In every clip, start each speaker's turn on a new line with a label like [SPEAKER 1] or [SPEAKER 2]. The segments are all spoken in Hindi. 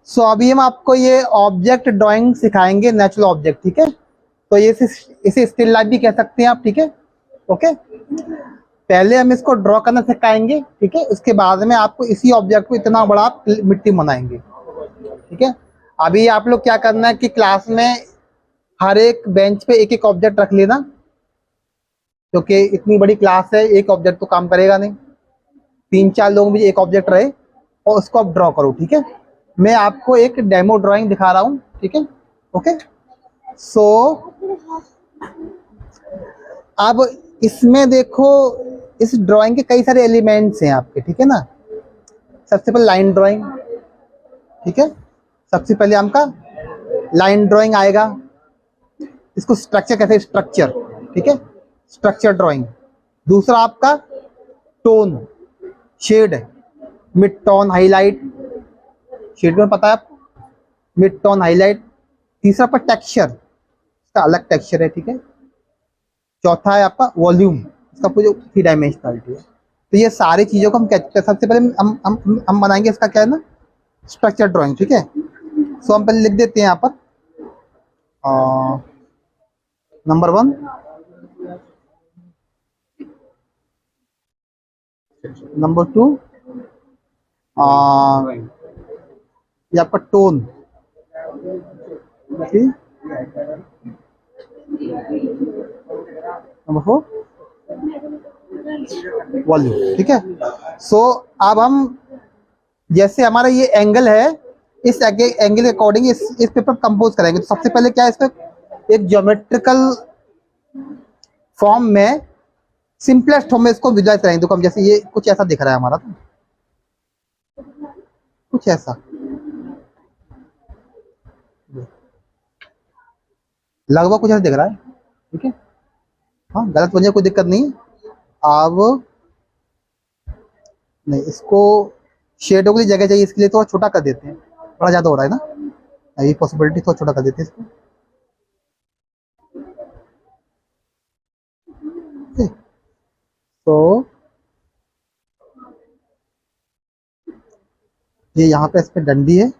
[SPEAKER 1] सो अभी हम आपको ये ऑब्जेक्ट ड्राइंग सिखाएंगे, नेचुरल ऑब्जेक्ट, ठीक है। तो ये इसे स्टिल लाइफ भी कह सकते हैं आप, ठीक है। ओके, पहले हम इसको ड्रॉ करना सिखाएंगे, ठीक है। उसके बाद में आपको इसी ऑब्जेक्ट को इतना बड़ा मिट्टी बनाएंगे, ठीक है। अभी आप लोग क्या करना है कि क्लास में हर एक बेंच पे एक एक ऑब्जेक्ट रख लेना, क्योंकि इतनी बड़ी क्लास है, एक ऑब्जेक्ट तो काम करेगा नहीं। 3-4 लोग भी एक ऑब्जेक्ट रहे और उसको आप ड्रॉ करो, ठीक है। मैं आपको एक डेमो ड्राइंग दिखा रहा हूँ, ठीक है। ओके, सो अब इसमें देखो, इस ड्राइंग के कई सारे एलिमेंट्स हैं आपके, ठीक है ना। सबसे पहले लाइन ड्राइंग, ठीक है। सबसे पहले आपका लाइन ड्राइंग आएगा। इसको स्ट्रक्चर कहते हैं, स्ट्रक्चर, ठीक है, स्ट्रक्चर ड्राइंग। दूसरा आपका tone, shade, mid tone, highlight, shade में पता है आपको, मिड टोन, हाईलाइट। तीसरा पर टेक्सचर, इसका अलग टेक्सचर है, ठीक है। चौथा है आपका वॉल्यूम, इसका पूरा 3 डायमेंशनलिटी है। तो ये सारी चीज़ों को हम सबसे पहले हम बनाएंगे इसका क्या है ना, स्ट्रक्चर ड्राइंग, ठीक है। सो हम पहले लिख देते हैं यहाँ पर नंबर 1, नंबर 2, ये आपका टोन, ठीक, नंबर 4 वॉल्यूम, ठीक है। सो अब हम, जैसे हमारा ये एंगल है, इस एंगल के अकॉर्डिंग इस पेपर कंपोज करेंगे। तो सबसे पहले क्या है, इसको एक ज्योमेट्रिकल फॉर्म में, सिंपलेस्ट फॉर्म में इसको विजुअलाइज करेंगे। देखो हम जैसे ये कुछ ऐसा दिख रहा है हमारा, तो कुछ ऐसा लगभग कुछ ऐसा दिख रहा है, ठीक है। हाँ, गलत बन जाए कोई दिक्कत नहीं। अब नहीं, इसको शेडो की जगह चाहिए, इसके लिए थोड़ा छोटा कर देते हैं, बड़ा ज़्यादा हो रहा है ना, ये पॉसिबिलिटी थोड़ा छोटा कर देते हैं इसको। तो ये यहाँ पे इस पे डंडी है,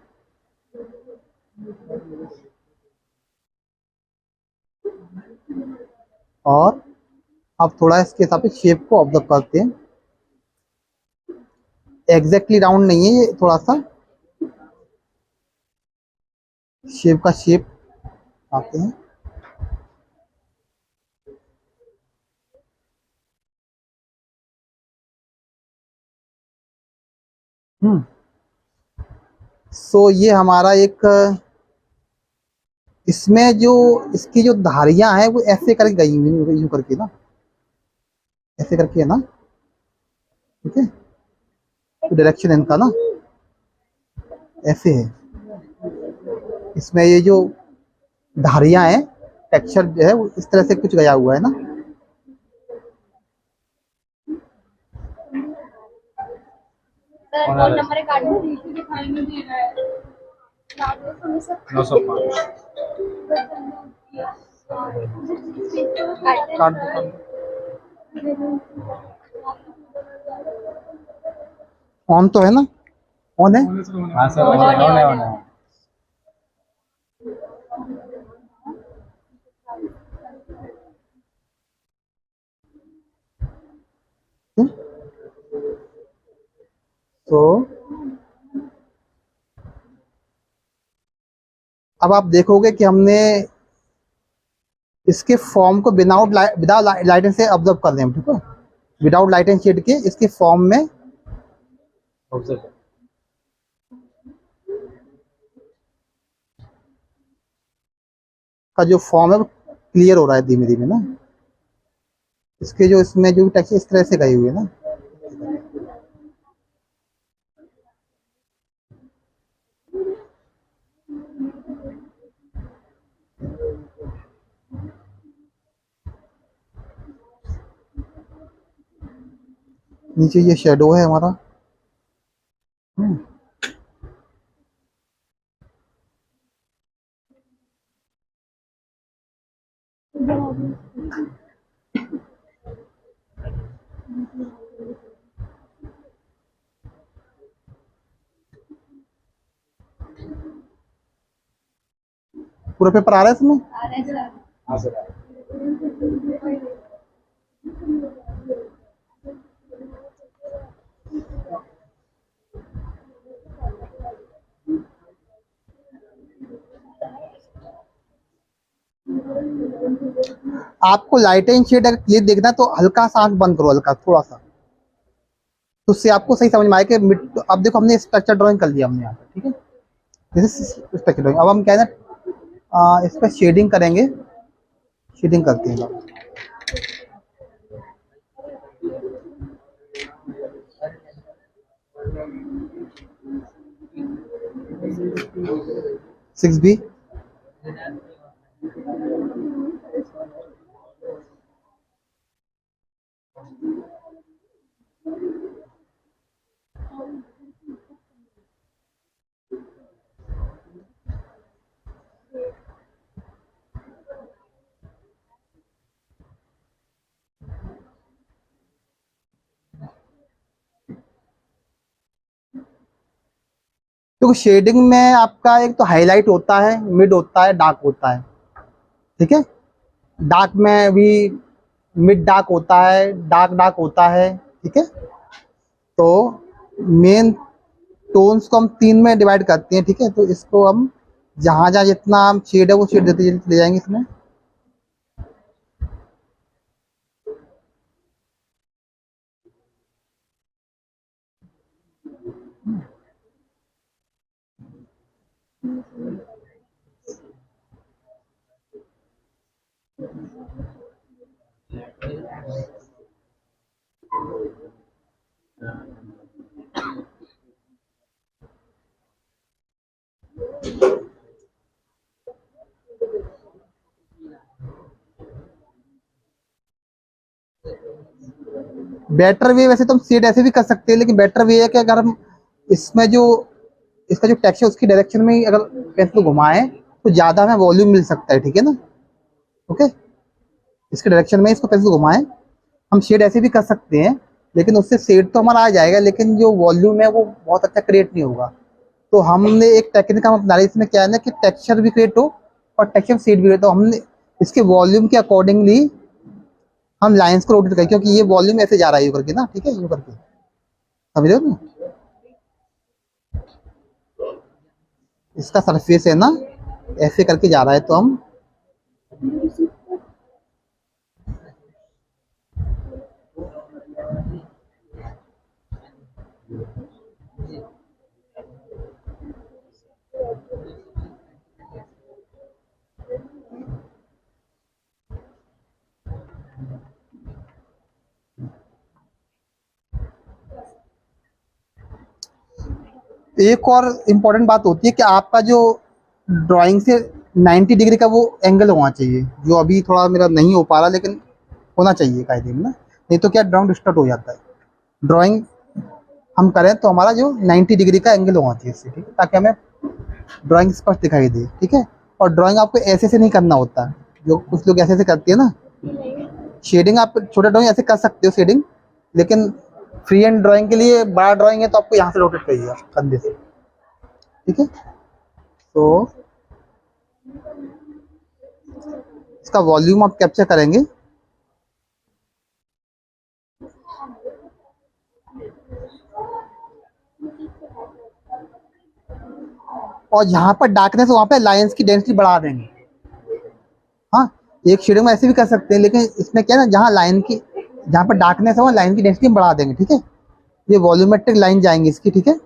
[SPEAKER 1] और अब थोड़ा इसके हिसाब से शेप को ऑब्जर्व करते हैं। एग्जैक्टली राउंड नहीं है ये, थोड़ा सा शेप का शेप आते हैं। सो ये हमारा एक, इसमें जो इसकी जो धारियां हैं वो ऐसे करके गई हुई, यूं करके ना, ऐसे करके है ना, ठीक है। तो डायरेक्शन इनका ना ऐसे है, इसमें ये जो धारियां हैं, टेक्सचर जो है वो इस तरह से कुछ गया हुआ है ना।
[SPEAKER 2] और नंबर काट दो,
[SPEAKER 1] ऑन तो है ना, ऑन है।
[SPEAKER 3] हाँ सर, ऑन है।
[SPEAKER 1] तो अब आप देखोगे कि हमने इसके फॉर्म को विदाउट लाइट से ऑब्जर्व कर रहे हैं, ठीक है। विदाउट लाइट एंड शेड के इसके फॉर्म में
[SPEAKER 3] ऑब्जर्व,
[SPEAKER 1] का जो फॉर्म है वो क्लियर हो रहा है धीमे धीमे ना। इसके जो इसमें जो टेक्सचर इस तरह से गए हुए ना, नीचे ये शेडो है हमारा। पूरा पेपर आ रहा है इसमें?
[SPEAKER 2] आ रहे सर।
[SPEAKER 3] हाँ सर।
[SPEAKER 1] आपको लाइट एंड शेड अगर क्लियर देखना है तो हल्का सा आंख बंद करो, हल्का थोड़ा सा, तो उससे आपको सही समझ में आए कि अब देखो हमने स्ट्रक्चर ड्राइंग कर लिया हमने यहाँ पे, ठीक है, दिस इज स्ट्रक्चर ड्राइंग। अब हम क्या है ना, इस पर शेडिंग करेंगे, शेडिंग करते हैं लोग। 6B। तो शेडिंग में आपका एक तो हाईलाइट होता है, मिड होता है, डार्क होता है, ठीक है। डार्क में भी मिड डार्क होता है, डार्क डार्क होता है, ठीक है। तो मेन टोन्स को हम 3 में डिवाइड करते हैं, ठीक है। तो इसको हम जहाँ जहाँ जितना हम शेड है वो शेड देते ले जाएंगे इसमें। बेटर वे वैसे तो हम शेड ऐसे भी कर सकते हैं, लेकिन बेटर वे है कि अगर हम इसमें जो इसका जो टेक्सचर उसकी डायरेक्शन में ही अगर पेंसिल घुमाएं तो ज़्यादा हमें वॉल्यूम मिल सकता है, ठीक है ना। ओके, इसके डायरेक्शन में इसको पेंसिल घुमाएं, हम शेड ऐसे भी कर सकते हैं, लेकिन उससे शेड तो हमारा आ जाएगा, लेकिन जो वॉल्यूम है वो बहुत अच्छा क्रिएट नहीं होगा। तो हमने एक टेक्निक हम अपना रहे इसमें क्या है ना कि टेक्सचर भी क्रिएट हो और टेक्सचर शेड भी क्रिएट हो। हमने इसके वॉल्यूम के अकॉर्डिंगली हम लाइंस को रोटेट करें, क्योंकि ये वॉल्यूम ऐसे जा रहा है यू करके ना, ठीक है, यू करके, समझ रहे हो ना। इसका सरफेस है ना ऐसे करके जा रहा है, तो हम एक और इम्पोर्टेंट बात होती है कि आपका जो ड्राइंग से 90 डिग्री का वो एंगल होना चाहिए, जो अभी थोड़ा मेरा नहीं हो पा रहा, लेकिन होना चाहिए कायदे में ना, नहीं तो क्या ड्राइंग डिस्टर्ब हो जाता है। ड्राइंग हम करें तो हमारा जो 90 डिग्री का एंगल होना चाहिए इससे, ठीक है, ताकि हमें ड्राइंग स्पष्ट दिखाई दे, ठीक है। और ड्राइंग आपको ऐसे से नहीं करना होता, जो कुछ लोग ऐसे ऐसे करते हैं ना। शेडिंग आप छोटा ड्राइंग ऐसे कर सकते हो शेडिंग, लेकिन फ्री हैंड ड्राइंग के लिए बड़ा ड्राइंग है तो आपको यहाँ से रोटेट करिएगा कंधे से, ठीक है। तो इसका वॉल्यूम आप कैप्चर करेंगे, और जहाँ पर डार्कनेस वहाँ पे लाइंस की डेंसिटी बढ़ा देंगे। हाँ, एक शेडिंग में ऐसे भी कर सकते हैं, लेकिन इसमें क्या है ना, जहाँ पर डार्कनेस है वहाँ लाइन की डेंसिटी बढ़ा देंगे, ठीक है। ये वॉल्यूमेट्रिक लाइन जाएंगे इसकी, ठीक है।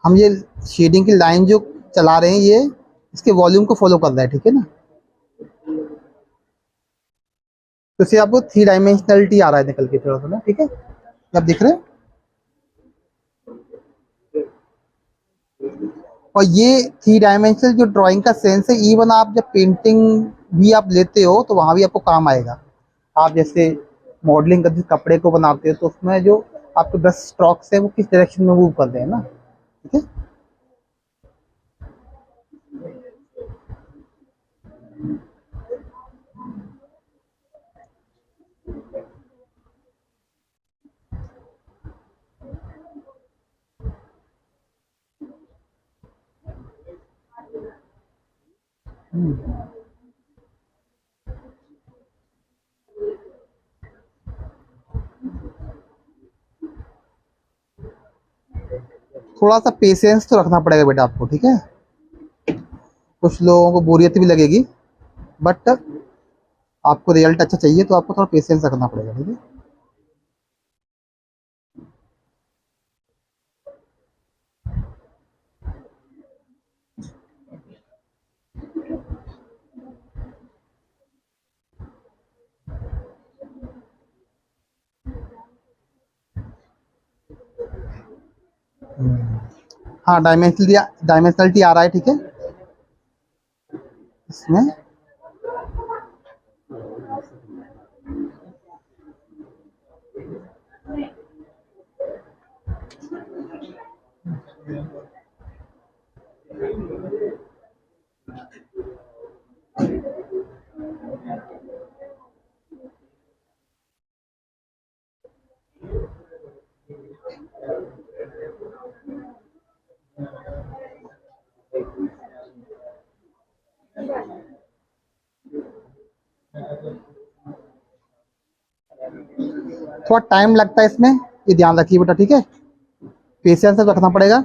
[SPEAKER 1] हम ये शेडिंग की लाइन जो चला रहे हैं ये इसके वॉल्यूम को फॉलो कर रहा है, ठीक है ना। तो इससे आपको 3 डायमेंशनलिटी आ रहा है निकल के थोड़ा सा ना, ठीक है, ये आप दिख रहे हैं। और ये 3 डायमेंशनल जो ड्राइंग का सेंस है, इवन आप जब पेंटिंग भी आप लेते हो तो वहां भी आपको काम आएगा। आप जैसे मॉडलिंग करते कपड़े को बनाते हो तो उसमें जो आपके ब्रश स्ट्रोक्स है वो किस डायरेक्शन में मूव कर रहे हैं ना, ठीक है। थोड़ा सा पेशेंस तो रखना पड़ेगा बेटा आपको, ठीक है। कुछ लोगों को बोरियत भी लगेगी, बट आपको रिजल्ट अच्छा चाहिए तो आपको थोड़ा पेशेंस रखना पड़ेगा, ठीक है। हाँ, डायमेंशनलिटी आ रहा है, ठीक है इसमें। थोड़ा टाइम लगता है इसमें, ये ध्यान रखिए बेटा, ठीक है। पेशेंस रखना पड़ेगा।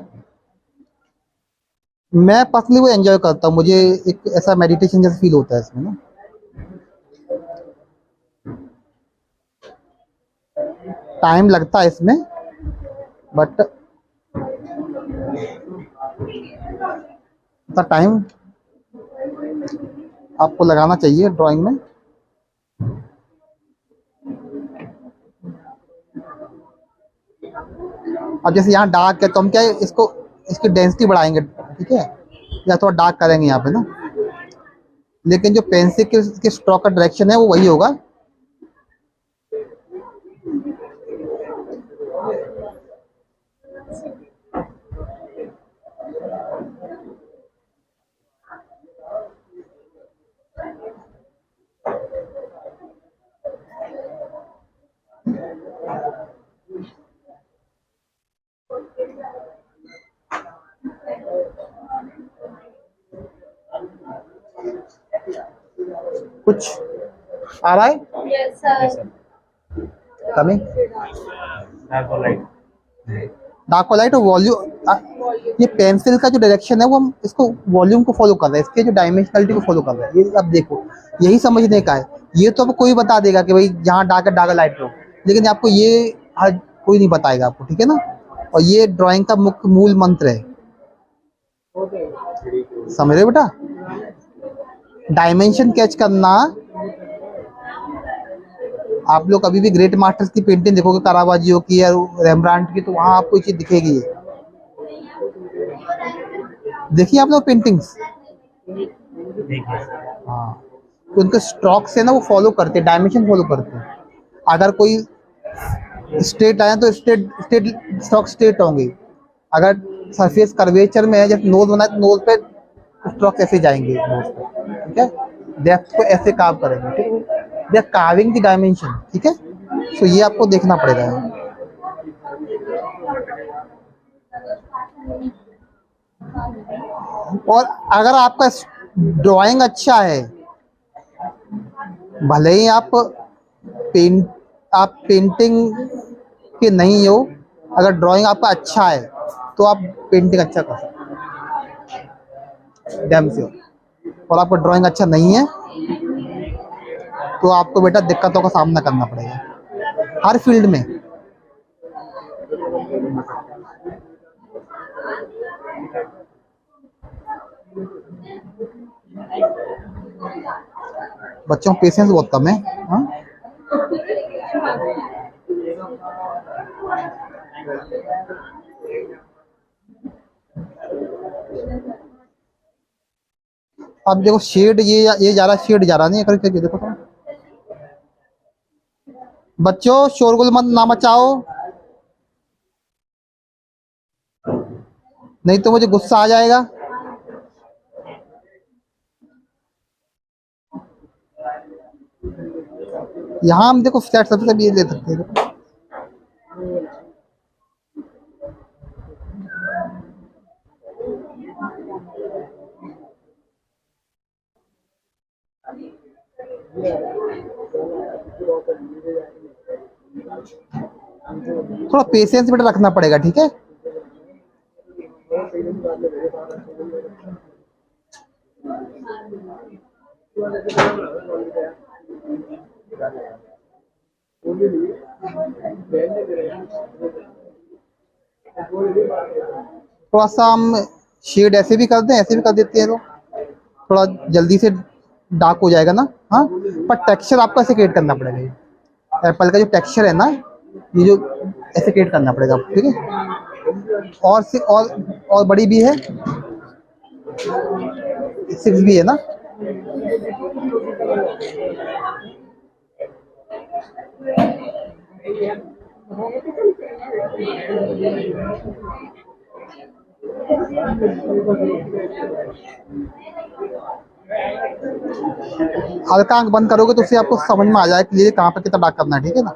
[SPEAKER 1] मैं पर्सनली वो एंजॉय करता हूँ, मुझे एक ऐसा मेडिटेशन जैसा फील होता है इसमें ना। टाइम लगता है इसमें, बट टाइम आपको लगाना चाहिए ड्राइंग में। अब जैसे यहाँ डार्क है तो हम क्या है, इसको इसकी डेंसिटी बढ़ाएंगे, ठीक है, या थोड़ा डार्क करेंगे यहाँ पे ना। लेकिन जो पेंसिल के स्ट्रोक का डायरेक्शन है वो वही होगा। कुछ आ रहा है
[SPEAKER 2] Yes, sir.
[SPEAKER 1] कमिंग।
[SPEAKER 3] डार्क और लाइट।
[SPEAKER 1] डार्क और लाइट और वॉल्यूम, ये पेंसिल का जो डायरेक्शन है वो हम इसको वॉल्यूम को फॉलो कर रहे हैं, इसके जो डायमेंशनलिटी को फॉलो कर रहे हैं। ये आप देखो, यही समझने का है। ये तो अब कोई बता देगा कि भाई जहाँ डार्क है डार्क लाइट लो, लेकिन आपको ये हर कोई नहीं बताएगा आपको, ठीक है ना। और ये ड्राइंग का मुख्य मूल मंत्र है, समझ रहे हो बेटा। डायमेंशन कैच करना, आप लोग अभी भी ग्रेट मास्टर्स की पेंटिंग देखोगे, कारावाजियो की या रेम्ब्रांट की, तो वहां आपको ये चीज दिखेगी। देखिए आप लोग पेंटिंग्स,
[SPEAKER 3] देखिए
[SPEAKER 1] हाँ, तो उनके स्ट्रोक से ना वो फॉलो करते हैं, डायमेंशन फॉलो करते हैं। अगर कोई स्ट्रेट आए तो स्ट्रेट स्ट्रेट स्ट्रोक स्ट्रेट होंगे। अगर सरफेस कर्वेचर में है, जैसे नोज बना है तो नोज पे स्ट्रोक ऐसे जाएंगे नोज पे, ठीक है। डेप्थ को ऐसे कार्व करेंगे, ठीक है, they are carving the dimension, ठीक है। तो ये आपको देखना पड़ेगा। और अगर आपका ड्राइंग अच्छा है, भले ही आप पेंटिंग के नहीं हो, अगर ड्राइंग आपका अच्छा है तो आप पेंटिंग अच्छा कर सकते हो, डैम श्योर। और आपका ड्राइंग अच्छा नहीं है तो आपको बेटा दिक्कतों का सामना करना पड़ेगा हर फील्ड में। बच्चों पेशेंस बहुत कम है, हाँ? अब देखो शेड ये जा रहा, शेड जा रहा नहीं करके देखो तो। बच्चों शोरगुल मत ना मचाओ, नहीं तो मुझे गुस्सा आ जाएगा। यहाँ हम देखो फ्लैट सबसे भी ले सकते हैं देखो। थोड़ा पेशेंस बेटा रखना पड़ेगा, ठीक है। थोड़ा सा हम शेड ऐसे भी कर दें, ऐसे भी कर देते हैं तो थोड़ा जल्दी से डार्क हो जाएगा ना। हाँ, पर टेक्सचर आपको ऐसे क्रिएट करना पड़ेगा। ये एप्पल का जो टेक्सचर है ना, ये जो ऐसे क्रिएट करना पड़ेगा, ठीक है। और बड़ी भी है, 6 भी है ना। हल्का आंख बंद करोगे तो उससे आपको समझ में आ जाए कि ये कहाँ पर कितना डार्क करना है, ठीक है ना।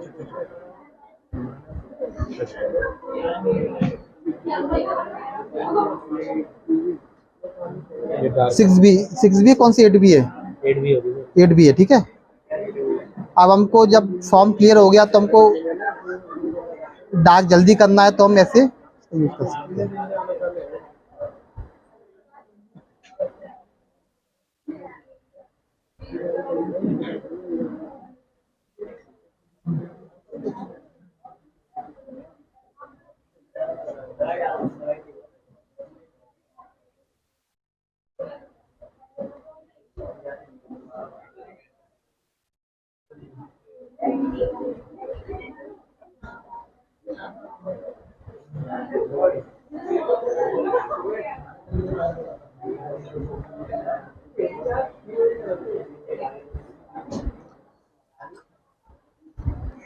[SPEAKER 3] ये डार्क
[SPEAKER 1] 6 भी कौन सी 8 भी है?
[SPEAKER 3] 8 भी होगी।
[SPEAKER 1] 8 भी है, ठीक है। अब हमको जब फॉर्म क्लियर हो गया तो हमको डार्क जल्दी करना है तो हम ऐसे यूज कर सकते हैं।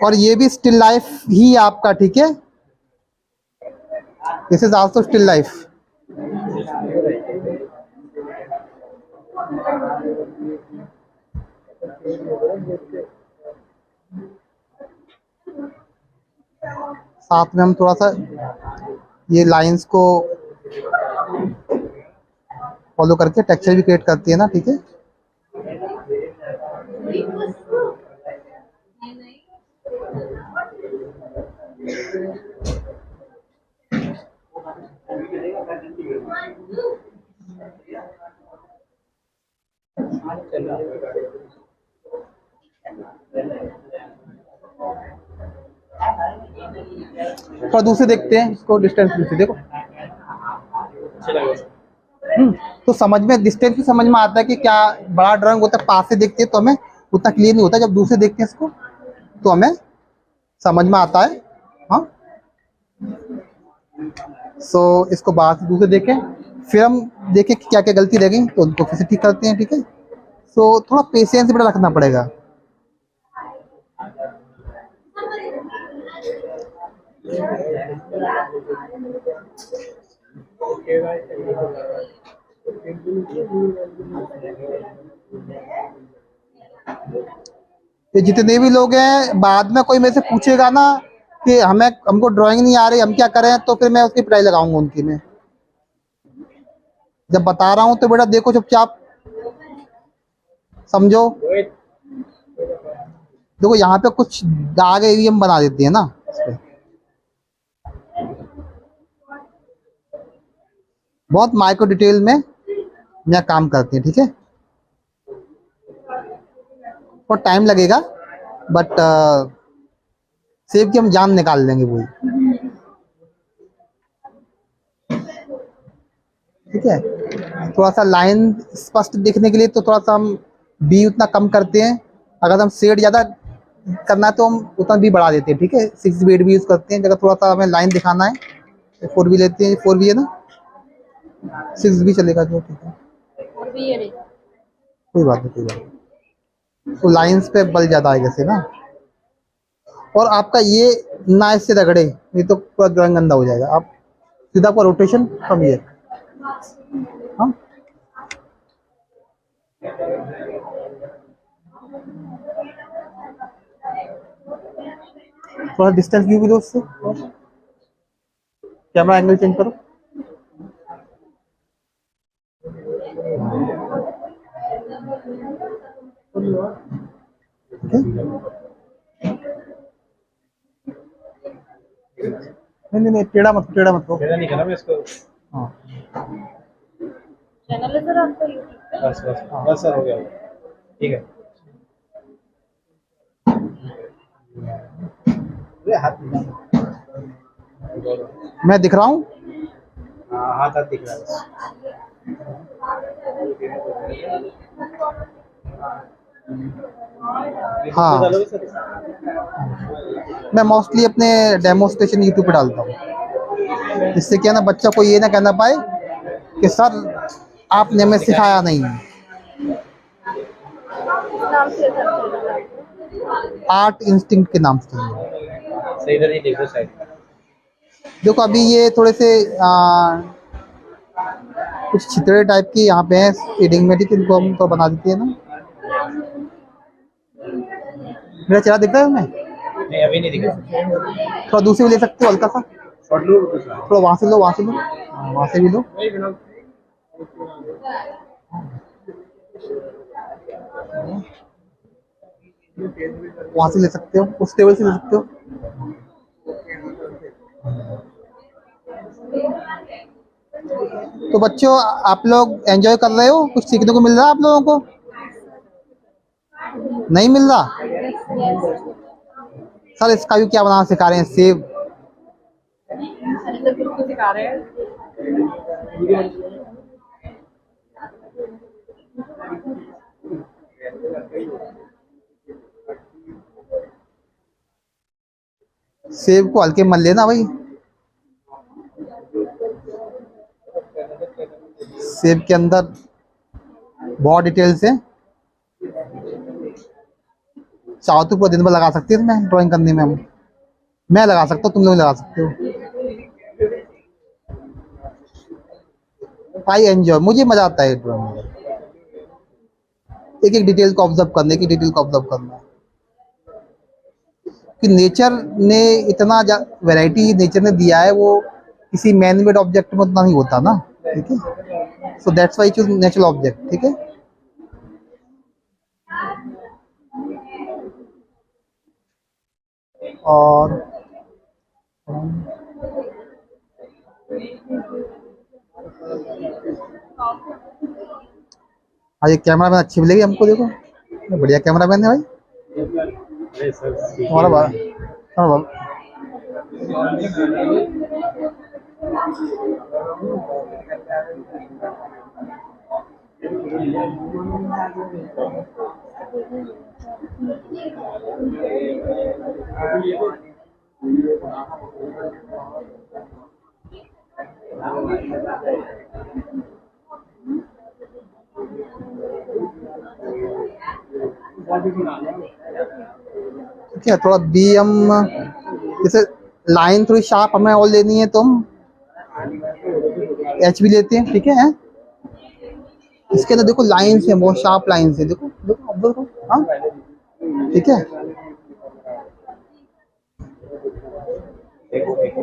[SPEAKER 1] और ये भी स्टिल लाइफ ही है आपका, ठीक है। This is also still life. साथ में हम थोड़ा सा ये लाइंस को फॉलो करके टेक्सचर भी क्रिएट करती है ना, ठीक है। थोड़ा दूसरे देखते हैं इसको, डिस्टेंस से देखो। तो समझ में डिस्टेंस भी समझ में आता है कि क्या बड़ा ड्राइंग होता है, पास से देखते हैं तो हमें उतना क्लियर नहीं होता, जब दूसरे देखते हैं इसको तो हमें समझ में आता है। हाँ, सो इसको बाहर से दूसरे देखें, फिर हम देखें कि क्या क्या गलती रह गई तो उनको फिर से ठीक करते हैं, ठीक है। सो थोड़ा पेशेंस भी रखना पड़ेगा। ये जितने भी लोग हैं, बाद में कोई मेरे से पूछेगा ना कि हमको ड्राइंग नहीं आ रही, हम क्या करें, तो फिर मैं उसकी पिटाई लगाऊंगा उनकी। मैं जब बता रहा हूँ तो बेटा देखो, चुपचाप समझो। देखो यहाँ पे कुछ दाग एरिया हम बना देते हैं ना, बहुत माइक्रो डिटेल में यहाँ काम करते हैं, ठीक है। और टाइम लगेगा, बट सेब की हम जान निकाल देंगे पूरी, ठीक है। थोड़ा सा लाइन स्पष्ट दिखने के लिए तो थोड़ा सा हम बी उतना कम करते हैं। अगर हम शेड ज़्यादा करना है तो हम उतना भी बढ़ा देते हैं, ठीक है। 6 बीट भी यूज़ करते हैं, अगर थोड़ा सा हमें लाइन दिखाना है तो 4 भी लेते हैं, 4 भी है ना, 6 भी चलेगा जो, ठीक है,
[SPEAKER 2] और भी ये रही।
[SPEAKER 1] कोई बात नहीं, कोई बात नहीं। तो लाइंस पे बल ज़्यादा आएगा से ना, और आपका ये ना इससे रगड़े, नहीं तो पूरा ड्राइंग गंदा हो जाएगा। आप सीधा आपका रोटेशन कम ये, हाँ, थोड़ा डिस्टेंस व्यू भी दो उससे, कैमरा एंगल चेंज करो। नहीं नहीं नहीं, टेढ़ा मत, टेढ़ा मत हो।
[SPEAKER 3] मेरा नहीं करना मैं इसको।
[SPEAKER 1] हाँ
[SPEAKER 2] चैनल है सर आपका यूट्यूब पे?
[SPEAKER 3] बस बस बस सर हो गया, ठीक है। ये हाथ
[SPEAKER 1] मैं दिख रहा हूँ।
[SPEAKER 3] हाँ, हाथ हाथ दिख रहा है बस।
[SPEAKER 1] हाँ,
[SPEAKER 3] डालोगे सर?
[SPEAKER 1] मैं मोस्टली अपने डेमोस्ट्रेशन यूट्यूब पे डालता हूँ, जिससे क्या ना बच्चा को ये ना कहना पाए कि सर आपने हमें सिखाया नहीं।
[SPEAKER 2] किस नाम से है सर चैनल आपका?
[SPEAKER 1] आर्ट इंस्टिंक्ट के नाम से है।
[SPEAKER 3] सही इधर ही देखो साइड।
[SPEAKER 1] देखो अभी ये थोड़े से कुछ छितरे टाइप की यहाँ पे हैं फीडिंग में, ठीक है, इनको हम तो बना देते हैं ना। मेरा चेहरा दिख रहा है हमें?
[SPEAKER 3] नहीं अभी नहीं दिखा।
[SPEAKER 1] थोड़ा दूसरी भी ले सकते हो, हल्का सा,
[SPEAKER 3] शॉर्ट लो दूसरा।
[SPEAKER 1] थोड़ा वहाँ से लो, वहाँ से लो, हाँ, वहाँ से भी लो। वहाँ से ले सकते हो, उस टेबल से ले सकते हो। तो बच्चों आप लोग एंजॉय कर रहे हो, कुछ सीखने को मिल रहा है आप लोगों को? नहीं मिल रहा? सर इसका भी क्या बनाना सिखा रहे हैं, सेब।
[SPEAKER 2] अरे सर कुछ तो सिखा रहे हैं।
[SPEAKER 1] सेब को हल्के मल लेना भाई, सेब के अंदर बहुत डिटेल्स है। चाहो तो पूरा दिन भर लगा सकते हैं इसमें ड्राइंग करने में, हम मैं लगा सकता हूँ, तुम लोग लगा सकते हो। आई एंजॉय, मुझे मजा आता है ड्राइंग में, एक एक डिटेल को ऑब्जर्व करने की, डिटेल को ऑब्जर्व करना, कि नेचर ने इतना वैरायटी नेचर ने दिया है, वो किसी मैन मेड ऑब्जेक्ट में उतना नहीं होता ना, ठीक है। So that's why choose natural object, ठीक है। और हाँ, ये कैमरा मैन अच्छी मिलेगी हमको, देखो ये बढ़िया कैमरा मैन है भाई
[SPEAKER 3] अरे सर
[SPEAKER 1] हमारा हमारा ठीक है। थोड़ा बी हम जैसे लाइन थोड़ी शार्प हमें और लेनी है तो हम एच भी लेते हैं, ठीक है। इसके अंदर देखो लाइन्स है, बहुत शार्प लाइन्स है, देखो देखो ऑब्जर्व करो, हाँ ठीक है।
[SPEAKER 3] देखो देखो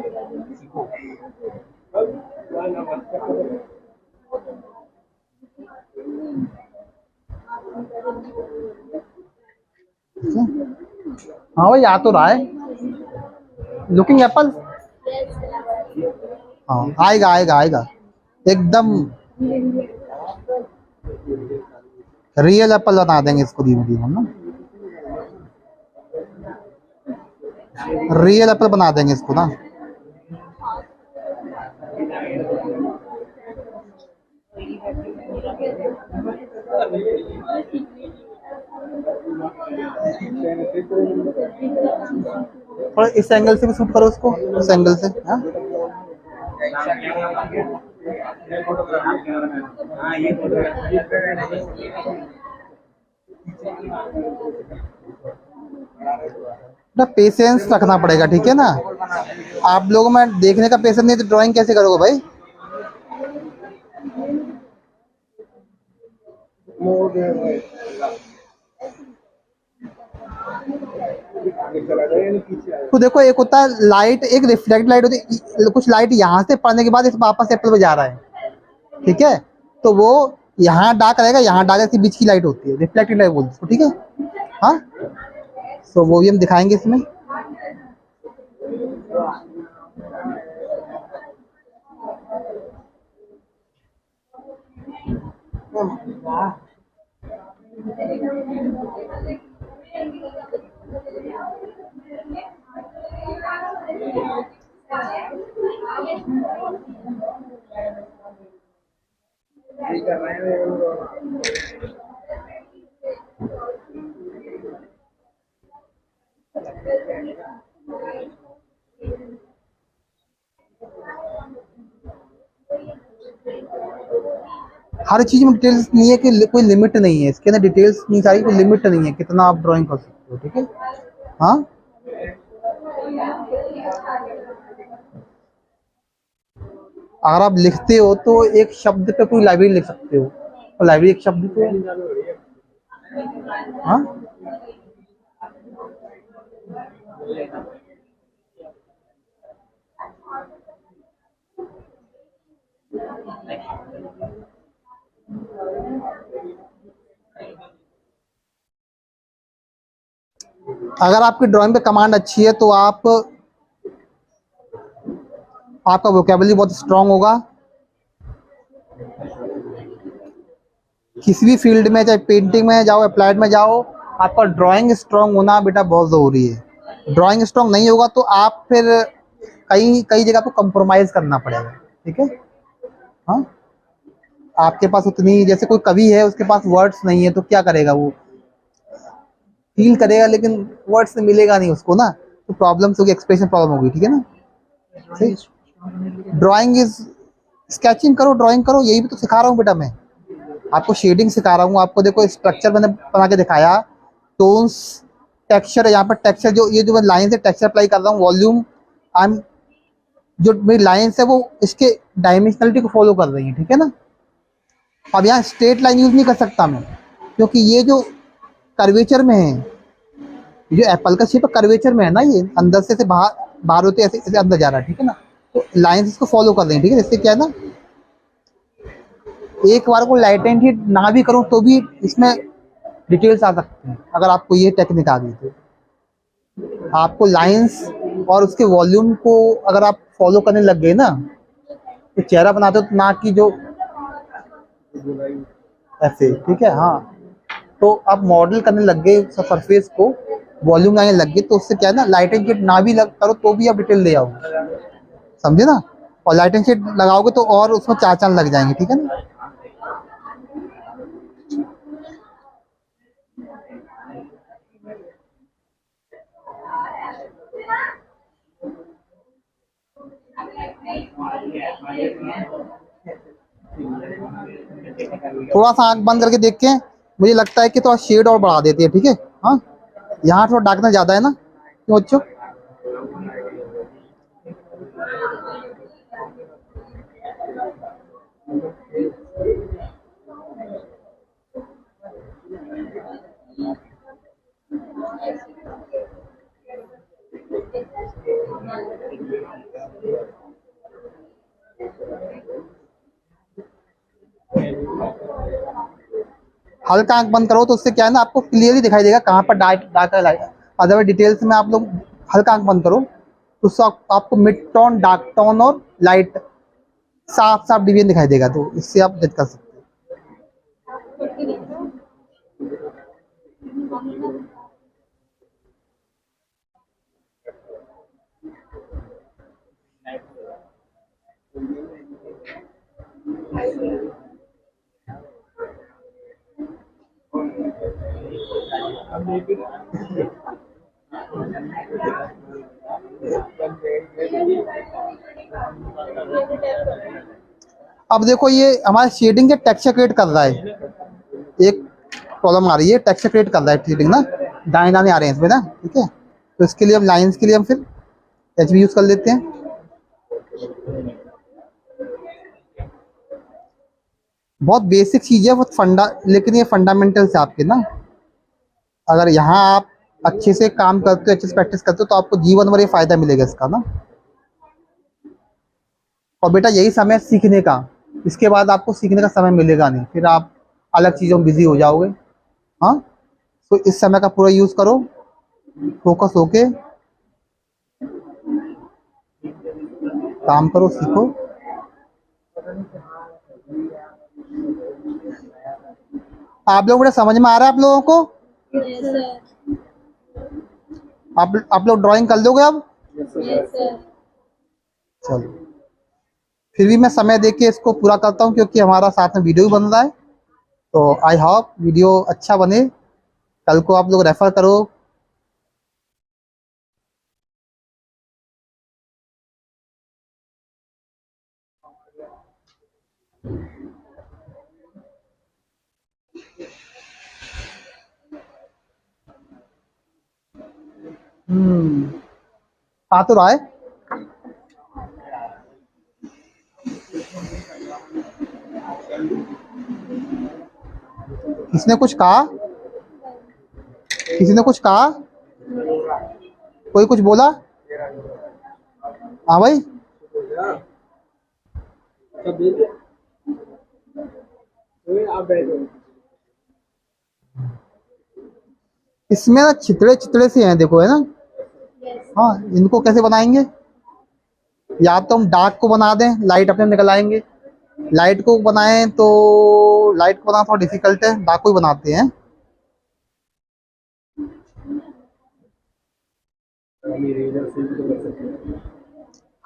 [SPEAKER 1] ठीक है? हाँ भाई आ तो रहा है, लुकिंग एप्पल, हाँ आएगा आएगा आएगा, एकदम रियल एप्पल बना देंगे इसको धीरे धीरे हम ना, रियल एप्पल बना देंगे इसको ना। थोड़ा इस एंगल से भी शूट करो उसको, इस एंगल से। हाँ
[SPEAKER 3] हाँ ये
[SPEAKER 1] ना पेशेंस रखना पड़ेगा, ठीक है ना। आप लोगों में देखने का पेशेंस नहीं तो ड्राइंग कैसे करोगे भाई। तो देखो एक होता है लाइट, एक रिफ्लेक्ट लाइट होती है, कुछ लाइट यहाँ से पड़ने के बाद इस वापस एप्पल पे जा रहा है, ठीक है। तो वो यहाँ डार्क रहेगा, यहाँ डार्क, इसके बीच की लाइट होती है रिफ्लेक्टेड लाइट बोलते हैं उसको, ठीक है। हाँ, तो वो भी हम दिखाएंगे इसमें। हर चीज में डिटेल्स नहीं है कि कोई लिमिट नहीं है इसके अंदर, डिटेल्स नहीं सारी, कोई लिमिट नहीं है कितना आप ड्राइंग कर सकते हो, ठीक है। हाँ, अगर आप लिखते हो तो एक शब्द पे कोई लाइब्रेरी लिख सकते हो, और लाइब्रेरी एक शब्द तो है। हाँ, अगर आपकी ड्राइंग पे कमांड अच्छी है तो आपका वोकेबलरी बहुत स्ट्रांग होगा। किसी भी फील्ड में, चाहे पेंटिंग में जाओ, अप्लाइड में जाओ, आपका ड्राइंग स्ट्रांग होना बेटा बहुत ज़रूरी है। ड्राइंग स्ट्रांग नहीं होगा तो आप फिर कई कई जगह आपको कंप्रोमाइज़ करना पड़ेगा, ठीक है। हाँ, आपके पास उतनी, जैसे कोई कवि है उसके पास वर्ड्स नहीं है तो क्या करेगा, वो फील करेगा लेकिन वर्ड्स से मिलेगा नहीं उसको ना, तो प्रॉब्लम्स होगी, एक्सप्रेशन प्रॉब्लम होगी, ठीक है ना। सही। ड्राइंग इज, स्केचिंग करो, ड्राइंग करो, यही भी तो सिखा रहा हूँ बेटा मैं आपको। शेडिंग सिखा रहा हूँ आपको, देखो स्ट्रक्चर मैंने बना के दिखाया, टोन्स, टेक्सचर है यहाँ पर, टेक्सचर जो ये जो मैं लाइन से टेक्सचर अप्लाई कर रहा हूँ, वॉल्यूम, आई एम, जो मेरी लाइन्स है वो इसके डायमेंशनलिटी को फॉलो कर रही है, ठीक है ना। अब यहाँ स्ट्रेट लाइन यूज नहीं कर सकता मैं, क्योंकि ये जो कर्वेचर में है, ये जो एप्पल का शेप कर्वेचर में है ना, ये अंदर से बाहर बाहर होते ऐसे ऐसे अंदर जा रहा है, ठीक है ना। तो लाइन्स इसको फॉलो कर रही है, ठीक है। इससे क्या है ना, एक बार को लाइटेंट हिट ना भी करूँ तो भी इसमें डिटेल्स आ सकती हैं, अगर आपको ये टेक्निक आ गई तो। आपको लाइंस और उसके वॉल्यूम को अगर आप फॉलो करने लग गए ना, तो चेहरा बनाते हो तो नाक की जो ऐसे, ठीक है। हाँ, तो आप मॉडल करने लग गए सरफेस को, वॉल्यूम लाने लग गए, तो उससे क्या है ना, लाइटिंग किट ना भी लग करो तो भी आप डिटेल ले आओगे, समझे ना। और लाइटिंग शीट लगाओगे तो और उसमें चार चांद लग जाएंगे, ठीक है ना। थोड़ा सा आंख बंद करके देख के मुझे लगता है कि थोड़ा शेड और बढ़ा देती है, ठीक है। हाँ, यहाँ थोड़ा डार्कनेस ज़्यादा है ना, क्यों बच्चों। हल्का आंख बंद करो तो उससे क्या है ना, आपको क्लियरली दिखाई देगा कहाँ पर dark dark light. Otherwise details में आप लोग हल्का आंख बंद करो तो उससे आपको मिड टोन, डार्क टोन और लाइट साफ साफ डिवीजन दिखाई देगा, तो इससे आप जज कर सकते हैं।
[SPEAKER 3] अब देखिए
[SPEAKER 1] अब देखो ये हमारे शेडिंग के टेक्सचर क्रिएट कर रहा है। एक प्रॉब्लम आ रही है, टेक्सचर क्रिएट कर रहा है शेडिंग ना, दाने दाने आ रहे हैं इसमें ना, ठीक है। तो इसके लिए हम लाइंस के लिए हम फिर एच बी यूज़ कर लेते हैं। बहुत बेसिक चीज़ है वो फंडा, लेकिन ये फंडामेंटल्स है आपके ना। अगर यहाँ आप अच्छे से काम करते हो, अच्छे से प्रैक्टिस करते हो, तो आपको जीवन भर ये फ़ायदा मिलेगा इसका ना। और बेटा यही समय है सीखने का, इसके बाद आपको सीखने का समय मिलेगा नहीं, फिर आप अलग चीज़ों में बिजी हो जाओगे। हाँ, तो इस समय का पूरा यूज़ करो, फोकस होके काम करो, सीखो। आप लोगों को समझ में आ रहा है आप लोगों को?
[SPEAKER 2] Yes, sir.
[SPEAKER 1] आप लोग ड्राइंग कर लोगे अब?
[SPEAKER 2] Yes, sir.
[SPEAKER 1] चलो, फिर भी मैं समय देके इसको पूरा करता हूँ, क्योंकि हमारा साथ में वीडियो भी बन रहा है। तो आई होप वीडियो अच्छा बने, कल को आप लोग रेफर करो। आ तो रहा है। किसने कुछ कहा? किसी ने कुछ कहा? कोई कुछ बोला? हाँ भाई,
[SPEAKER 3] आप बैठो।
[SPEAKER 1] इसमें ना चितड़े चितड़े से हैं, देखो है ना।
[SPEAKER 2] Yes.
[SPEAKER 1] हाँ, इनको कैसे बनाएंगे? या तो हम डार्क को बना दें, लाइट अपने निकल आएंगे। लाइट को बनाएं तो लाइट को बनाना थोड़ा डिफिकल्ट है, डार्क को ही बनाते हैं।
[SPEAKER 3] इरेजर से भी तो कर सकते हैं।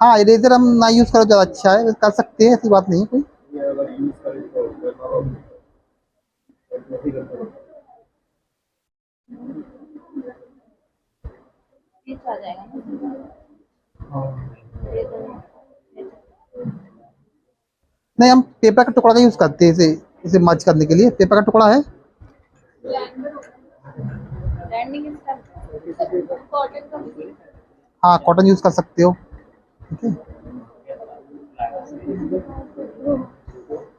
[SPEAKER 1] हाँ, इरेजर हम ना यूज़ करो ज़्यादा अच्छा है, कर सकते हैं, ऐसी बात नहीं है कोई।
[SPEAKER 3] ये अगर यूज करें तो नहीं करते।
[SPEAKER 2] Yes, आ जाएगा ना? ये दोनों.
[SPEAKER 1] नहीं, हम पेपर का टुकड़ा का यूज़ करते हैं इसे, इसे मर्ज करने के लिए पेपर का टुकड़ा है।
[SPEAKER 2] Landing is cotton का.
[SPEAKER 1] हाँ, कॉटन यूज़ कर सकते हो, ठीक है।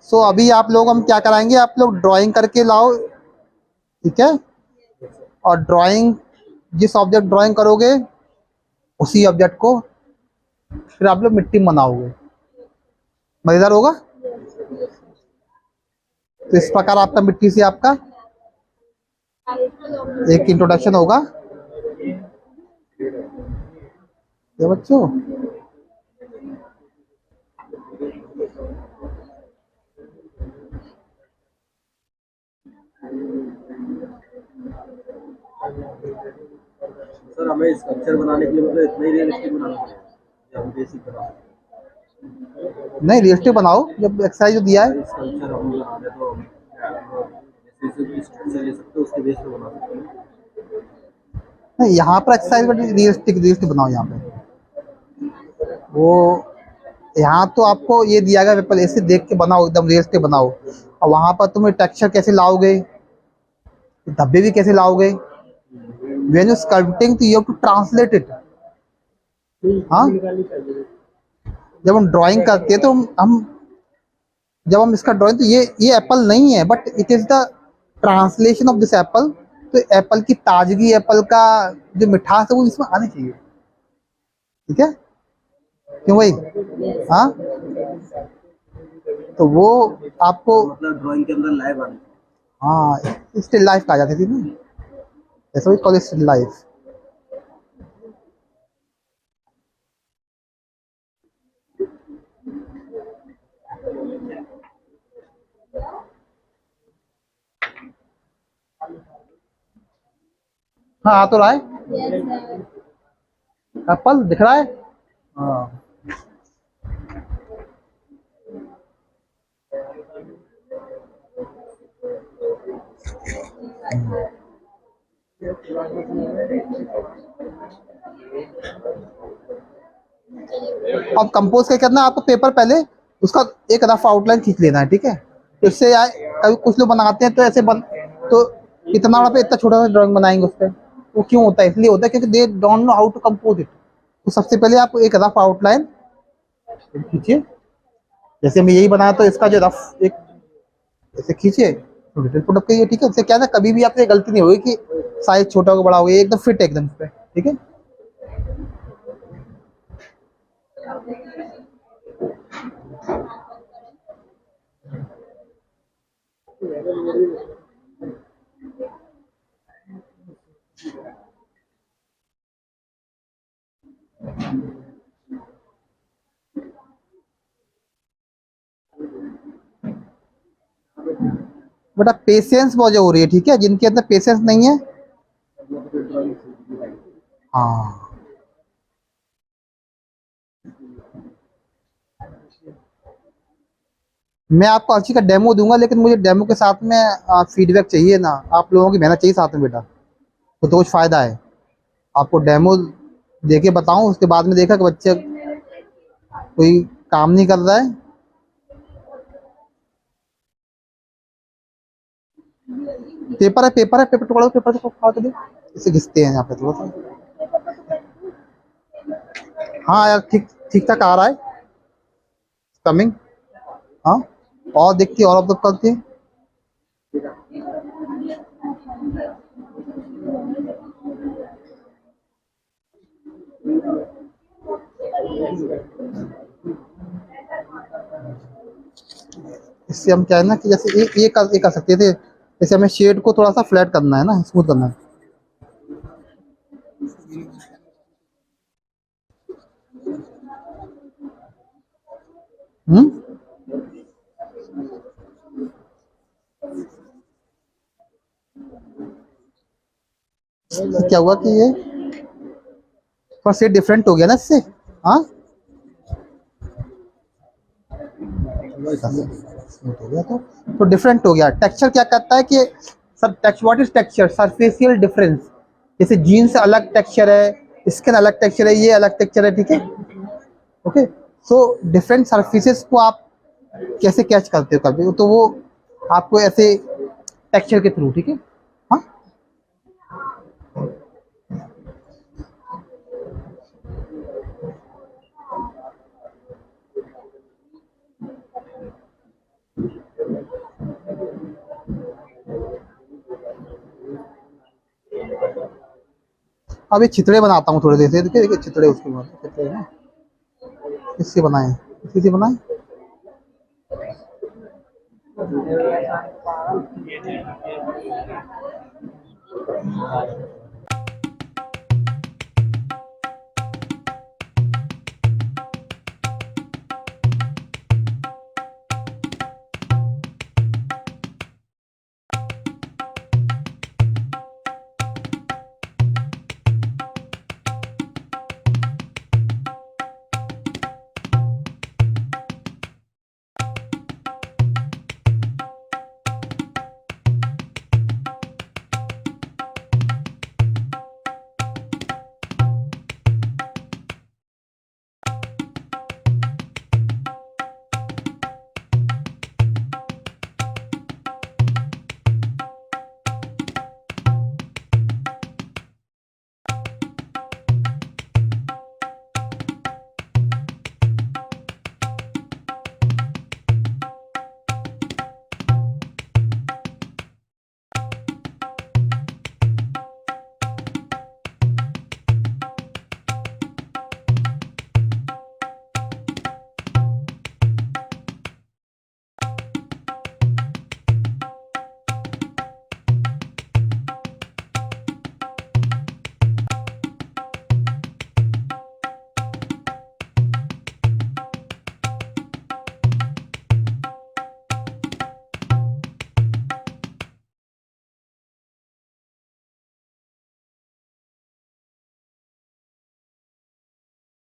[SPEAKER 1] सो अभी आप लोग हम क्या कराएंगे, आप लोग ड्राइंग करके लाओ, ठीक है। और ड्राइंग, जिस ऑब्जेक्ट ड्राइंग करोगे उसी ऑब्जेक्ट को फिर आप लोग मिट्टी में बनाओगे, मज़ेदार होगा। तो इस प्रकार आपका मिट्टी से आपका एक इंट्रोडक्शन होगा, ये बच्चों।
[SPEAKER 3] सर हमें स्कल्पचर बनाने के लिए मतलब इतना ही रियलिस्टिक बनाना पड़ेगा या हम बेसिक बना सकते
[SPEAKER 1] नहीं, रियलिस्टिक बनाओ, जब एक्सरसाइज जो दिया है।
[SPEAKER 3] हैं? स्कल्पचर हम बना रहे तो जैसे स्ट्रक्चर ले सकते हैं उसके बेस पे बना सकते हैं।
[SPEAKER 1] नहीं, यहाँ पर एक्सरसाइज बट रियलिस्टिक रियलिस्टिक बनाओ यहाँ पे। वो यहाँ तो आपको ये दिया गया पेपर, ऐसे देख के बनाओ, एकदम रियलिस्टिक बनाओ। और वहाँ पर तुम्हें टेक्सचर कैसे लाओगे, धब्बे भी कैसे लाओगे। व्हेन यू स्कल्पटिंग तो you have to translate it. हाँ, जब हम ड्राइंग करते हैं तो हम जब हम इसका ड्राइंग, तो ये एप्पल नहीं है, but it is the translation of this Apple. तो एप्पल की ताजगी, एप्पल का जो मिठास है वो इसमें आनी चाहिए, ठीक है, क्यों भाई? हाँ, तो वो आपको,
[SPEAKER 3] मतलब ड्राइंग के अंदर लाइव आने
[SPEAKER 1] हाँ, स्टिल लाइफ कहा जाती थी ना, ऐसा भी कॉल स्टिल लाइफ। हाँ, आ तो रहा है,
[SPEAKER 2] Yes, sir.
[SPEAKER 1] एप्पल दिख रहा है। हाँ, अब कंपोज क्या करना है आपको, पेपर पहले उसका एक रफ आउटलाइन खींच लेना है, ठीक है। तो इससे कभी कुछ लोग बनाते हैं तो ऐसे बन, तो इतना बड़ा पे इतना छोटा सा ड्राइंग बनाएंगे उस पर। वो क्यों होता है, इसलिए होता है क्योंकि they don't know how to compose it. तो सबसे पहले आप एक रफ आउटलाइन खींचिए, जैसे मैं यही बनाया तो इसका जो रफ एक ऐसे खींचिए, तो डिटेल पुट अप करिए, ठीक है। इससे क्या है ना, कभी भी आपसे गलती नहीं होगी कि साइज छोटा हो बड़ा हो गया, एकदम फिट है एकदम इस पे, ठीक है। बट अब पेशेंस बहुत जरूरी है, ठीक है। जिनके अंदर पेशेंस नहीं है, हाँ, मैं आपको हर चीज का डेमो दूंगा, लेकिन मुझे डेमो के साथ में फीडबैक चाहिए ना, आप लोगों की मेहनत चाहिए साथ में बेटा, तो कुछ फायदा है। आपको डेमो देके बताऊं, उसके बाद में देखा कि बच्चे कोई काम नहीं कर रहा है। पेपर है, पेपर है, पेपर टुकड़ा दो, पेपर को फाड़ के दे, इसे घिसते हैं यहाँ पे थोड़ा सा। हाँ यार, ठीक ठीक ठाक आ रहा है, कमिंग। हाँ, और देखती है, और अब तक करती है। इससे हम क्या है ना कि जैसे ये कर सकते थे, जैसे हमें शेड को थोड़ा सा फ्लैट करना है ना, स्मूथ करना है। हम्म, क्या हुआ कि ये थोड़ा शेड डिफरेंट हो गया ना इससे। हाँ, स्मूथ हो गया तो डिफरेंट हो गया। टेक्सचर क्या करता है कि sir, what is texture, surficial difference. जैसे जीन्स अलग टेक्सचर है, स्किन अलग टेक्सचर है, ये अलग टेक्सचर है, ठीक है। ओके, सो डिफरेंट सरफेसेस को आप कैसे कैच करते हो कभी, तो वो आपको ऐसे टेक्सचर के थ्रू, ठीक है। हाँ, अब ये चितड़े बनाता हूँ थोड़ी देर से, देखिए देखिए चितड़े, उसके बाद चितड़े ना इससे बनाए, इसी से बनाए।